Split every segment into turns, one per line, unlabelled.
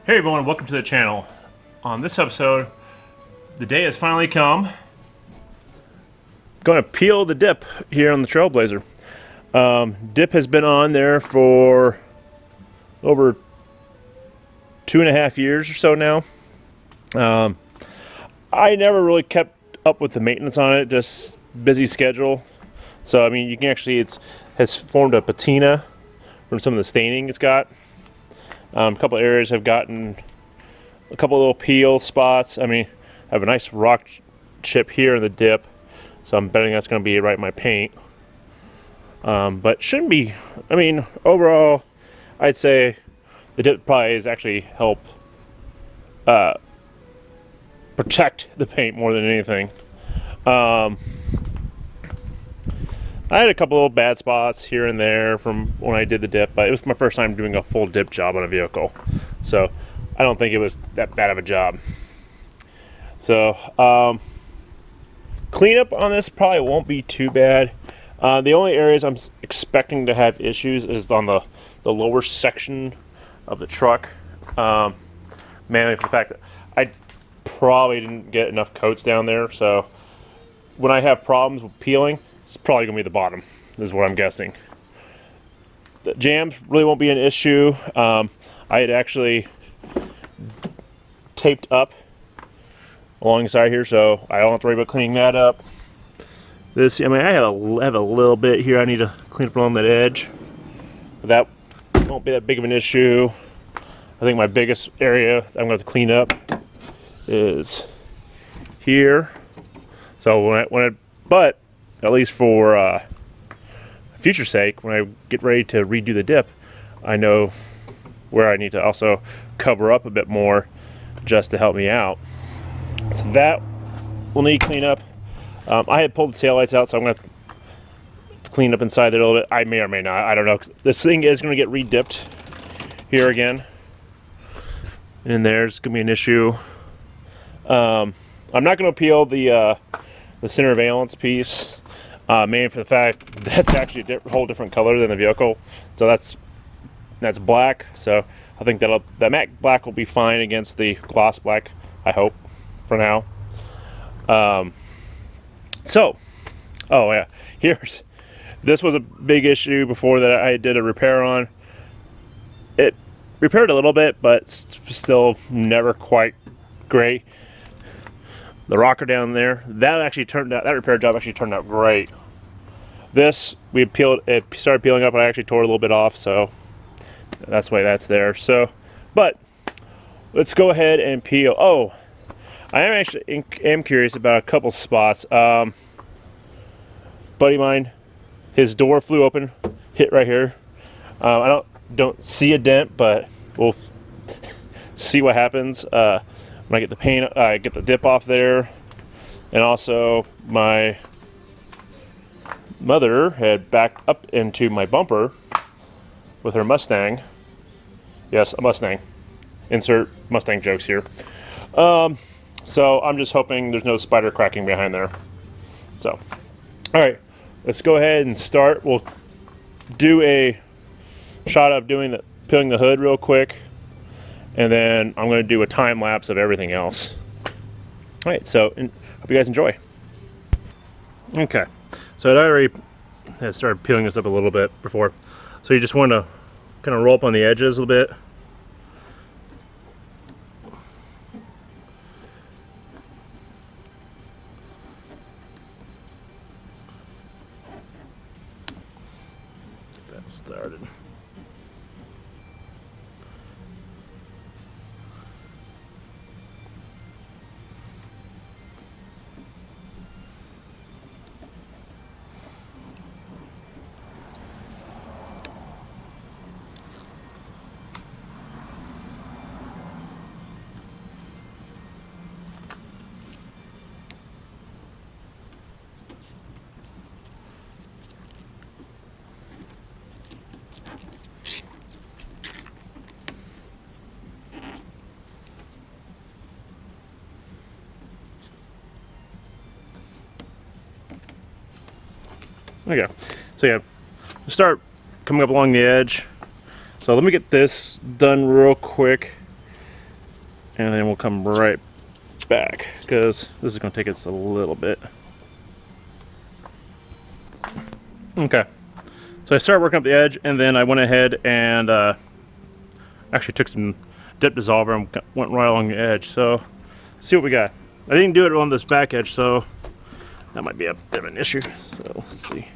Hey everyone, welcome to the channel. On this episode, the day has finally come. Going to peel the dip here on the Trailblazer. Dip has been on there for over 2.5 years or so now. I never really kept up with the maintenance on it, just busy schedule. So I mean, you can actually, has formed a patina from some of the staining it's got. A couple areas have gotten a couple little peel spots. I mean, I have a nice rock chip here in the dip, so I'm betting that's going to be right in my paint. But shouldn't be. I mean, overall, I'd say the dip probably has actually helped protect the paint more than anything. I had a couple little bad spots here and there from when I did the dip, but it was my first time doing a full dip job on a vehicle, so I don't think it was that bad of a job. So cleanup on this probably won't be too bad. The only areas I'm expecting to have issues is on the lower section of the truck, mainly for the fact that I probably didn't get enough coats down there, so when I have problems with peeling, it's probably going to be the bottom, is what I'm guessing. The jams really won't be an issue. I had actually taped up alongside here, so I don't have to worry about cleaning that up. This, I mean, I have a little bit here I need to clean up along that edge, but that won't be that big of an issue. I think my biggest area I'm going to have to clean up is here. So but at least for future sake, when I get ready to redo the dip, I know where I need to also cover up a bit more just to help me out. So that will need cleanup. I had pulled the taillights out, so I'm going to clean up inside there a little bit. I may or may not, I don't know. This thing is going to get re-dipped here again. And there's going to be an issue. I'm not going to peel the center valance piece. Mainly for the fact that's actually a whole different color than the vehicle, so that's black. So I think that matte black will be fine against the gloss black, I hope, for now. Oh yeah, this was a big issue before that I did a repair on. It repaired a little bit, but still never quite great. The rocker down there, that repair job actually turned out great. This, it started peeling up and I actually tore a little bit off, so that's why that's there. So, but let's go ahead and peel. Oh, I am curious about a couple spots. Buddy of mine, his door flew open, hit right here. I don't see a dent, but we'll see what happens when I get the paint, get the dip off there. And also my mother had backed up into my bumper with her Mustang. Yes, a Mustang. Insert Mustang jokes here. So I'm just hoping there's no spider cracking behind there. So, all right, let's go ahead and start. We'll do a shot of peeling the hood real quick, and then I'm going to do a time lapse of everything else. All right, so hope you guys enjoy. Okay, so I already had started peeling this up a little bit before. So you just want to kind of roll up on the edges a little bit. Get that started. Okay, so yeah, start coming up along the edge. So let me get this done real quick, and then we'll come right back because this is going to take us a little bit. Okay, so I started working up the edge, and then I went ahead and actually took some dip dissolver and went right along the edge. So let's see what we got. I didn't do it on this back edge, so that might be a bit of an issue. So let's see.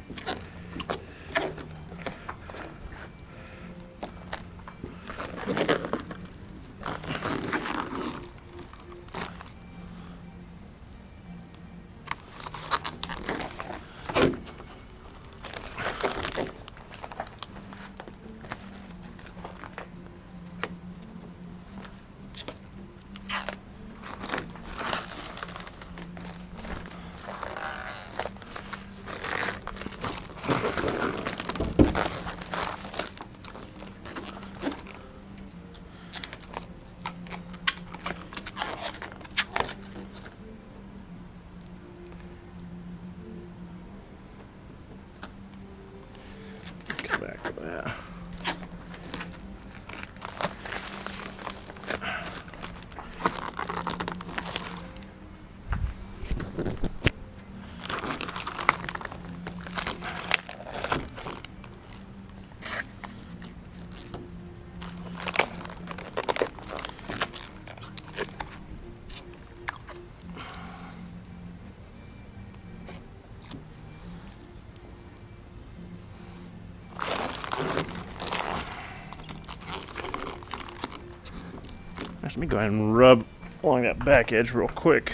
Back to that. Let me go ahead and rub along that back edge real quick.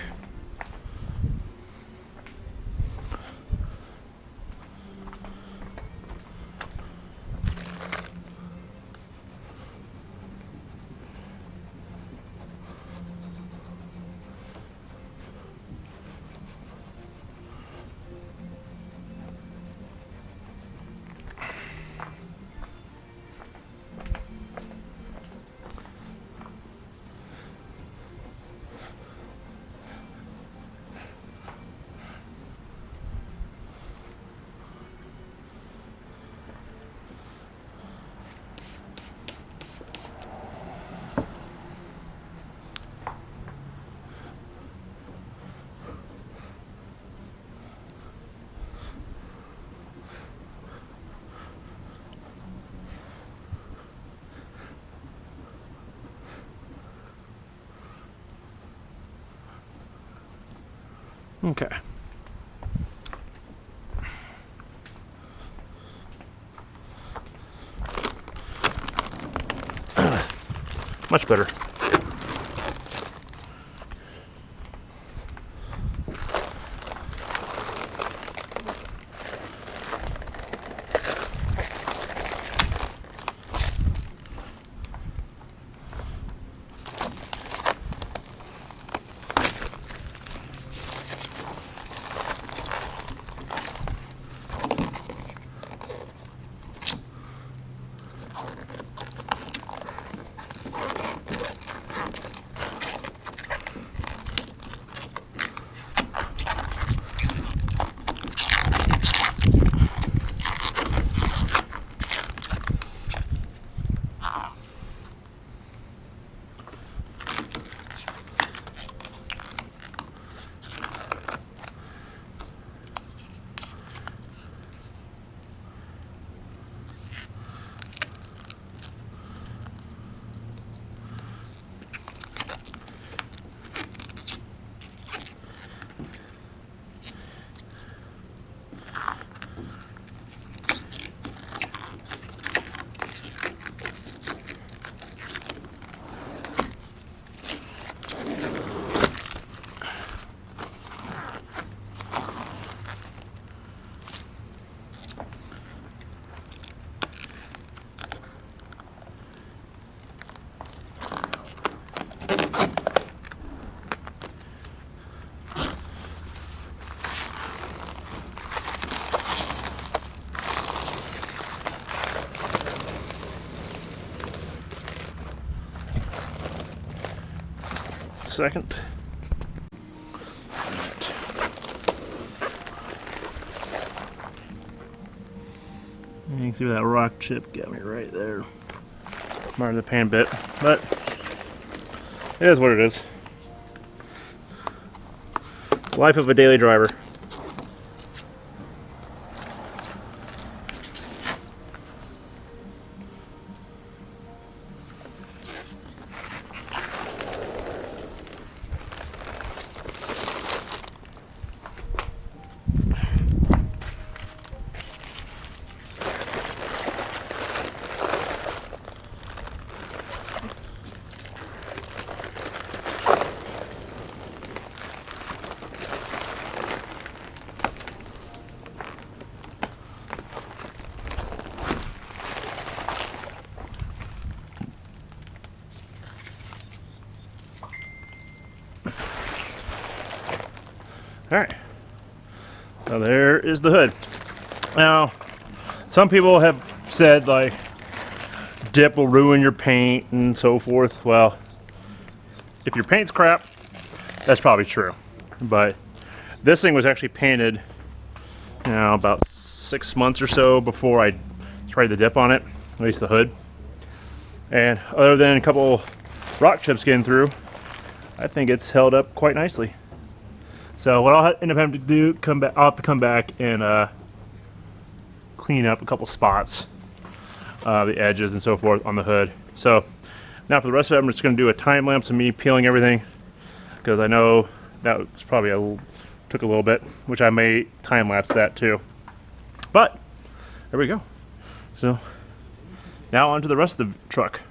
Okay. Much better. Second. You can see that rock chip got me right there. Marred the pan bit, but It is what it is. Life of a daily driver. All right, so there is the hood. Now, some people have said like dip will ruin your paint and so forth. Well, if your paint's crap, that's probably true. But this thing was actually painted, you know, about 6 months or so before I sprayed the dip on it, at least the hood. And other than a couple rock chips getting through, I think it's held up quite nicely. So what I'll end up having to do, I'll have to come back and clean up a couple spots, the edges and so forth on the hood. So now for the rest of it, I'm just going to do a time lapse of me peeling everything, because I know that was probably took a little bit, which I may time lapse that too. But there we go. So now on to the rest of the truck.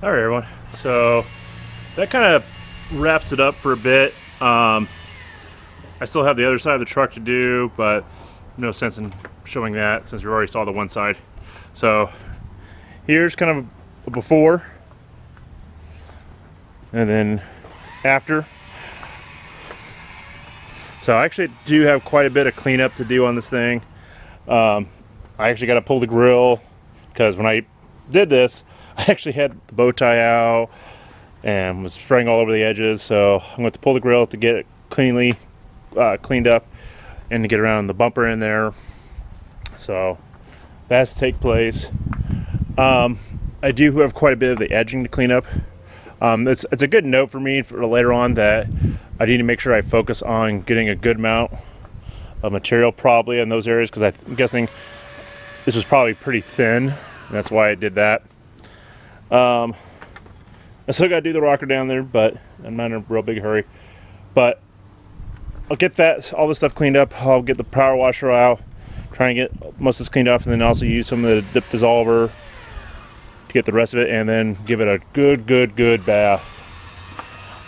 All right, everyone. So that kind of wraps it up for a bit. I still have the other side of the truck to do, but no sense in showing that since we already saw the one side. So here's kind of a before and then after. So I actually do have quite a bit of cleanup to do on this thing. I actually got to pull the grill because when I did this, I actually had the bow tie out and was spraying all over the edges. So I'm going to pull the grill to get it cleaned up and to get around the bumper in there. So that has to take place. I do have quite a bit of the edging to clean up. It's a good note for me for later on that I need to make sure I focus on getting a good amount of material probably in those areas, because I'm guessing this was probably pretty thin. That's why I did that. I still got to do the rocker down there, but I'm not in a real big hurry. But I'll get all this stuff cleaned up. I'll get the power washer out, try and get most of this cleaned off, and then also use some of the dip dissolver to get the rest of it, and then give it a good bath.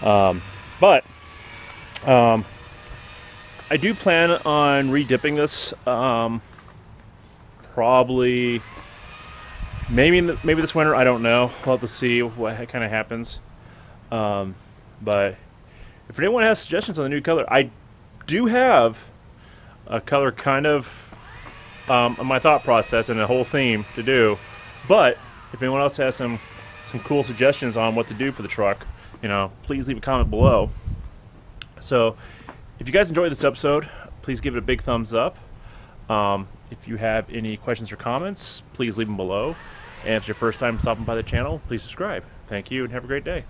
But I do plan on re-dipping this probably maybe this winter. I don't know. We'll have to see what kind of happens. But if anyone has suggestions on the new color, I do have a color kind of my thought process and a whole theme to do. But if anyone else has some cool suggestions on what to do for the truck, you know, please leave a comment below. So if you guys enjoyed this episode, please give it a big thumbs up. If you have any questions or comments, please leave them below. And if it's your first time stopping by the channel, please subscribe. Thank you and have a great day.